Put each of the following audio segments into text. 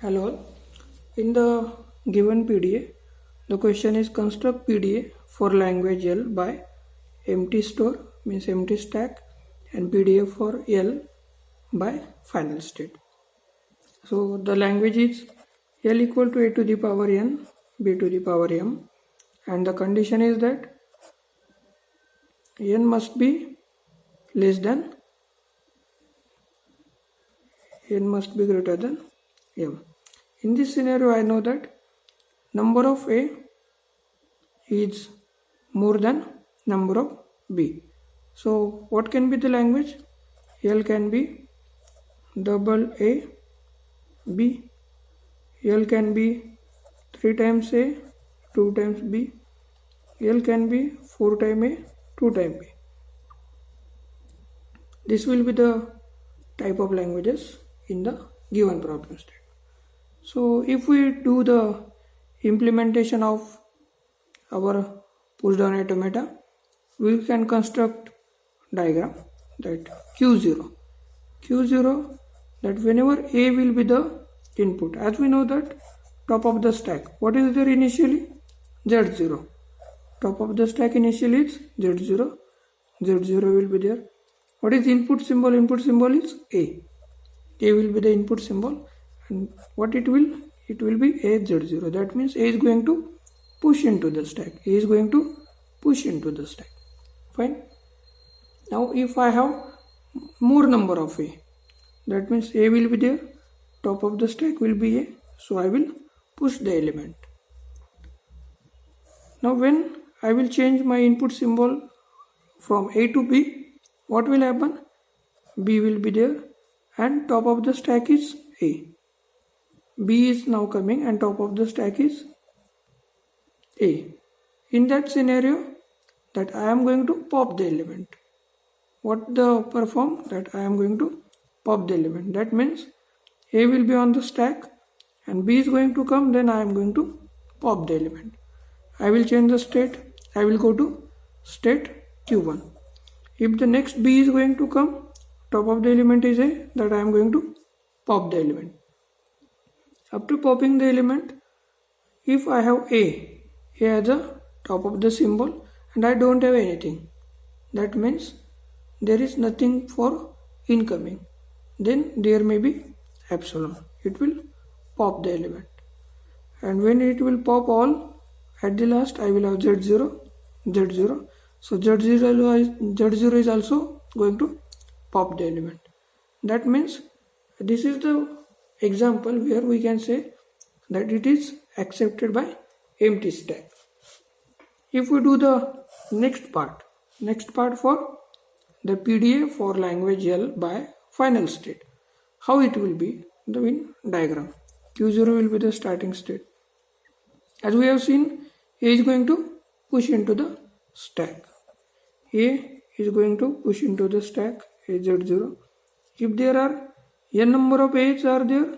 Hello all. In the given PDA, the question is construct PDA for language L by empty store means empty stack and PDA for L by final state. So the language is L equal to A to the power N, B to the power M, and the condition is that N must be less than N must be greater than M. In this scenario, I know that number of A is more than number of B. So what can be the language? L can be double A, B. L can be 3 times A, 2 times B. L can be 4 times A, 2 times B. This will be the type of languages in the given problem state. So if we do the implementation of our push-down automata, we can construct diagram that Q0 that whenever A will be the input, as we know that top of the stack, what is there initially? Z0. Top of the stack initially is Z0. Z0 will be there. What is input symbol? Input symbol is A. A will be the input symbol, and what it will be A Z0. That means A is going to push into the stack. A is going to push into the stack. Fine. Now if I have more number of A, that means A will be there, top of the stack will be A, so I will push the element. Now when I will change my input symbol from A to B, what will happen? B will be there and top of the stack is A. B is now coming and top of the stack is A. In that scenario, that I am going to pop the element. What the perform? That I am going to pop the element. That means A will be on the stack and B is going to come, then I am going to pop the element. I will change the state. I will go to state Q1. If the next B is going to come, top of the element is A, that I am going to pop the element. After popping the element, if I have A as a top of the symbol and I don't have anything, that means there is nothing for incoming, then there may be epsilon. It will pop the element, and when it will pop all, at the last I will have Z0. So Z0 is also going to pop the element. That means this is the example where we can say that it is accepted by empty stack. If we do the next part for the PDA for language L by final state, how it will be the diagram. Q0 will be the starting state. As we have seen, A is going to push into the stack. A is going to push into the stack Z0. If there are n number of A's are there,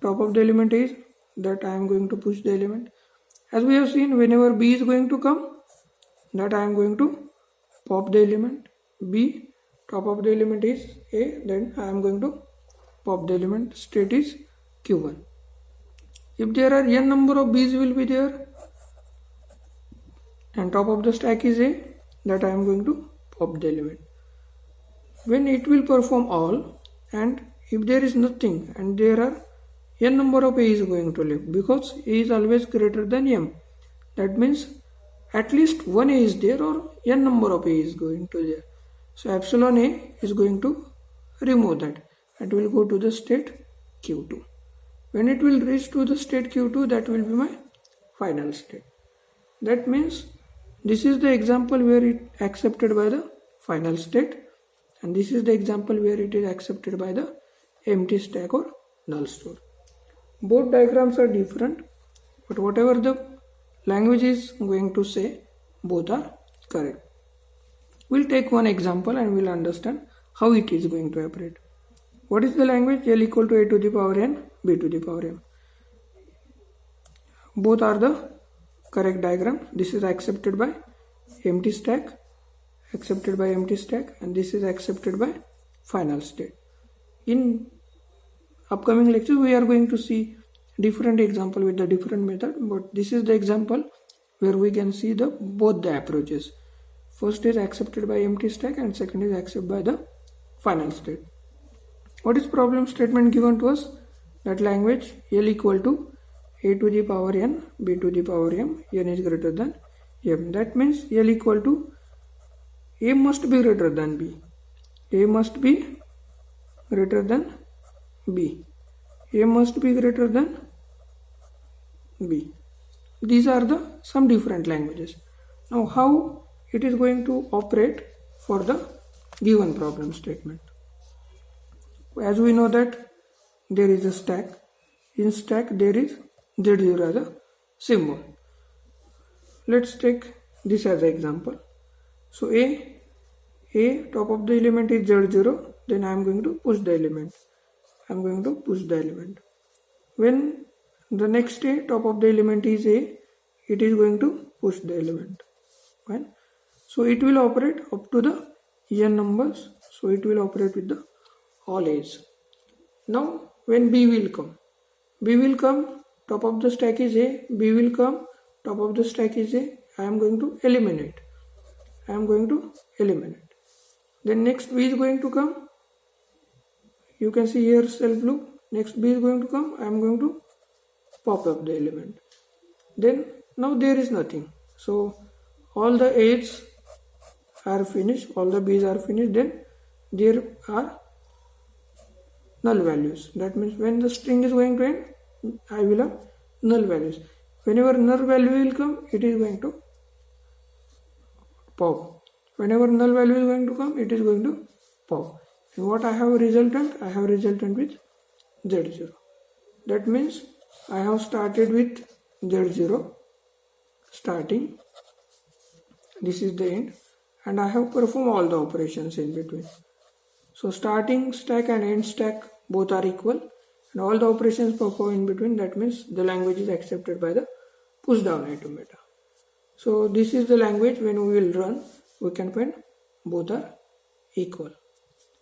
top of the element is that I am going to push the element. As we have seen, whenever B is going to come, that I am going to pop the element. B, top of the element is A, then I am going to pop the element. State is Q1. If there are n number of B's will be there and top of the stack is A, that I am going to pop the element. When it will perform all, and if there is nothing and there are n number of A is going to left, because A is always greater than M, that means at least one A is there or n number of A is going to there. So epsilon A is going to remove that. It will go to the state Q2. When it will reach to the state Q2, that will be my final state. That means this is the example where it accepted by the final state, and this is the example where it is accepted by the empty stack or null store. Both diagrams are different, but whatever the language is going to say, both are correct. We'll take one example and we'll understand how it is going to operate. What is the language? L equal to A to the power N, B to the power M. Both are the correct diagram. This is accepted by empty stack, and this is accepted by final state. In upcoming lectures we are going to see different example with the different method, but this is the example where we can see the both the approaches. First is accepted by empty stack and second is accepted by the final state. What is problem statement given to us? That language L equal to a to the power n, b to the power m, n is greater than m. That means L equal to a must be greater than b. A must be greater than b. A must be greater than b. These are the some different languages. Now how it is going to operate for the given problem statement? As we know that there is a stack. In stack there is Z0 as a symbol. Let's take this as an example. So A top of the element is Z0, then I am going to push the element. When the next A top of the element is A, it is going to push the element. Fine. So it will operate up to the n numbers. So it will operate with the all A's. Now when B will come, top of the stack is A, B will come, top of the stack is A, I am going to eliminate. Then next B is going to come, you can see here self loop, next B is going to come, I am going to pop up the element. Then now there is nothing. So all the A's are finished, all the B's are finished, then there are null values. That means when the string is going to end, I will have null values. Whenever null value will come, it is going to pop. Whenever null value is going to come, it is going to pop. And what I have resultant? I have resultant with Z0. That means I have started with Z0, starting. This is the end. And I have performed all the operations in between. So starting stack and end stack both are equal. And all the operations performed in between, that means the language is accepted by the push down automata. So this is the language when we will run, we can find both are equal.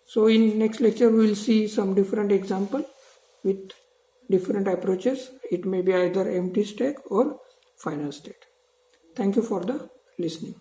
So in next lecture we will see some different example with different approaches. It may be either empty stack or final state. Thank you for the listening.